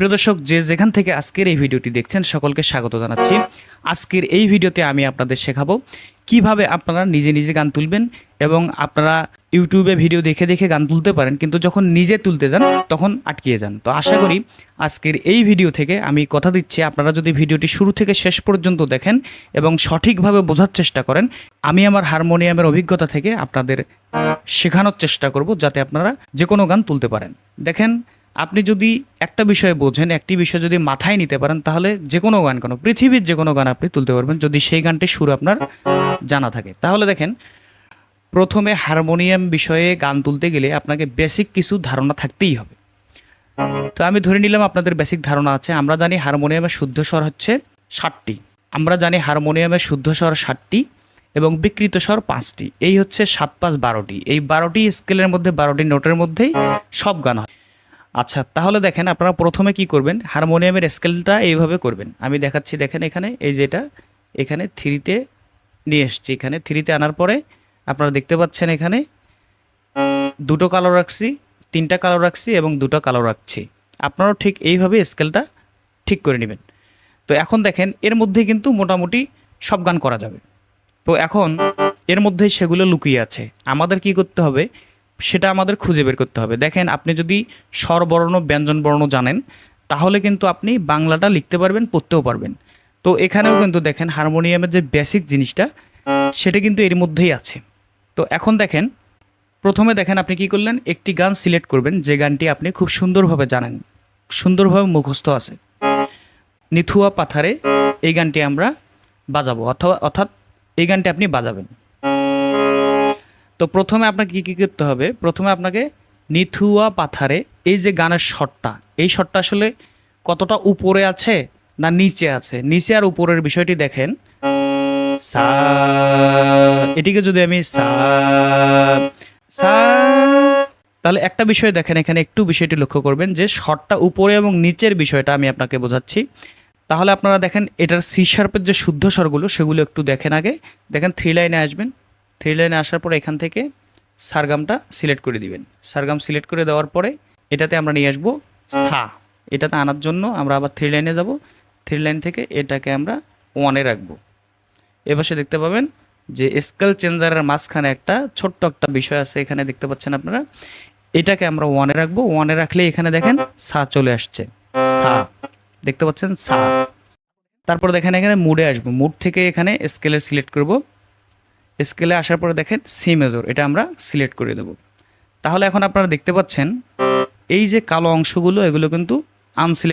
প্রিয় দর্শক, যে যেখান থেকে আজকের এই ভিডিওটি দেখছেন সকলকে স্বাগত জানাচ্ছি। আজকের এই ভিডিওতে আমি আপনাদের শেখাবো কিভাবে আপনারা নিজে নিজে গান তুলবেন এবং আপনারা ইউটিউবে ভিডিও দেখে দেখে গান তুলতে পারেন, কিন্তু যখন নিজে তুলতে যান তখন আটকিয়ে যান। তো আশা করি আজকের এই ভিডিও থেকে আমি কথা দিচ্ছি, আপনারা যদি ভিডিওটি শুরু থেকে শেষ পর্যন্ত দেখেন এবং সঠিকভাবে বোঝার চেষ্টা করেন, আমি আমার হারমোনিয়ামের অভিজ্ঞতা থেকে আপনাদের শেখানোর চেষ্টা করব যাতে আপনারা যে কোনো গান তুলতে পারেন। দেখেন, আপনি যদি একটা বিষয় বোঝেন, একটি বিষয় যদি মাথায় নিতে পারেন, তাহলে যে কোনো গান, কোনো পৃথিবীর যে কোনো গান আপনি তুলতে পারবেন, যদি সেই গানটির সুর আপনার জানা থাকে। তাহলে দেখেন, প্রথমে হারমোনিয়াম বিষয়ে গান তুলতে গেলে আপনাকে বেসিক কিছু ধারণা থাকতেই হবে। তো আমি ধরে নিলাম আপনাদের বেসিক ধারণা আছে। আমরা জানি হারমোনিয়ামের শুদ্ধ স্বর হচ্ছে 60টি। আমরা জানি হারমোনিয়ামের শুদ্ধ স্বর 60টি এবং বিকৃত স্বর 5টি। এই হচ্ছে 7 5 12টি। এই 12টি স্কেলের মধ্যে, 12টি নোটের মধ্যেই সব গান হয়। আচ্ছা, তাহলে দেখেন, আপনারা প্রথমে কি করবেন, হারমোনিয়ামের স্কেলটা এইভাবে করবেন। আমি দেখাচ্ছি, দেখেন এখানে, এই যেটা এখানে থ্রিতে নিয়ে এসছি। এখানে থ্রিতে আনার পরে আপনারা দেখতে পাচ্ছেন এখানে দুটো কালো রাখছি, তিনটা কালো রাখছি এবং দুটো কালো রাখছি। আপনারাও ঠিক এইভাবে স্কেলটা ঠিক করে নেবেন। তো এখন দেখেন, এর মধ্যে কিন্তু মোটামুটি সব গান করা যাবে। তো এখন এর মধ্যে সেগুলো লুকিয়ে আছে, আমাদের কি করতে হবে সেটা আমাদের খুঁজে বের করতে হবে। দেখেন, আপনি যদি স্বরবর্ণ ব্যঞ্জন বর্ণ জানেন, তাহলে কিন্তু আপনি বাংলাটা লিখতে পারবেন, পড়তেও পারবেন। তো এখানেও কিন্তু দেখেন হারমোনিয়ামের যে বেসিক জিনিসটা সেটা কিন্তু এর মধ্যেই আছে। তো এখন দেখেন, প্রথমে দেখেন আপনি কি করলেন, একটি গান সিলেক্ট করবেন যে গানটি আপনি খুব সুন্দরভাবে জানেন, সুন্দরভাবে মুখস্থ আছে। নিথুয়া পাথারে এই গানটি আমরা বাজাবো, অর্থাৎ এই গানটি আপনি বাজাবেন। তো প্রথমে আপনাকে কী করতে হবে, প্রথমে আপনাকে নিথুয়া পাথারে এই যে গানের শটটা, এই শটটা আসলে কতটা উপরে আছে না নিচে আছে, নিচে আর উপরের বিষয়টি দেখেন। সা, এটিকে যদি আমি সা সা, তাহলে একটা বিষয় দেখেন, এখানে একটু বিষয়টি লক্ষ্য করবেন যে শটটা উপরে এবং নিচের বিষয়টা আমি আপনাকে বোঝাচ্ছি। তাহলে আপনারা দেখেন, এটার সি শার্পের যে শুদ্ধ স্বরগুলো সেগুলো একটু দেখেন আগে। দেখেন, থ্রি লাইনে আসবেন। থ্রি লাইনে আসার পরে এখান থেকে সারগামটা সিলেক্ট করে দিবেন। সারগাম সিলেক্ট করে দেওয়ার পরে এটাতে আমরা নিয়ে আসবো সা। এটাতে আনার জন্য আমরা আবার থ্রি লাইনে যাব। থ্রি লাইন থেকে এটাকে আমরা ওয়ানে রাখবো। এবার সে দেখতে পাবেন যে স্কেল চেঞ্জারের মাঝখানে একটা ছোট্ট একটা বিষয় আছে, এখানে দেখতে পাচ্ছেন আপনারা। এটাকে আমরা ওয়ানে রাখবো। ওয়ানে রাখলে এখানে দেখেন সা চলে আসছে, সা দেখতে পাচ্ছেন, সা। তারপর দেখেন এখানে মুডে আসবো। মুড থেকে এখানে স্কেলে সিলেক্ট করব। স্কেলে আসার পরে দেখেন সি মেজর, এটা আমরা সিলেক্ট করে দেব। তাহলে এখন আপনারা দেখতে পাচ্ছেন এই যে কালো অংশগুলো, এগুলো কিন্তু আনসিলেক্ট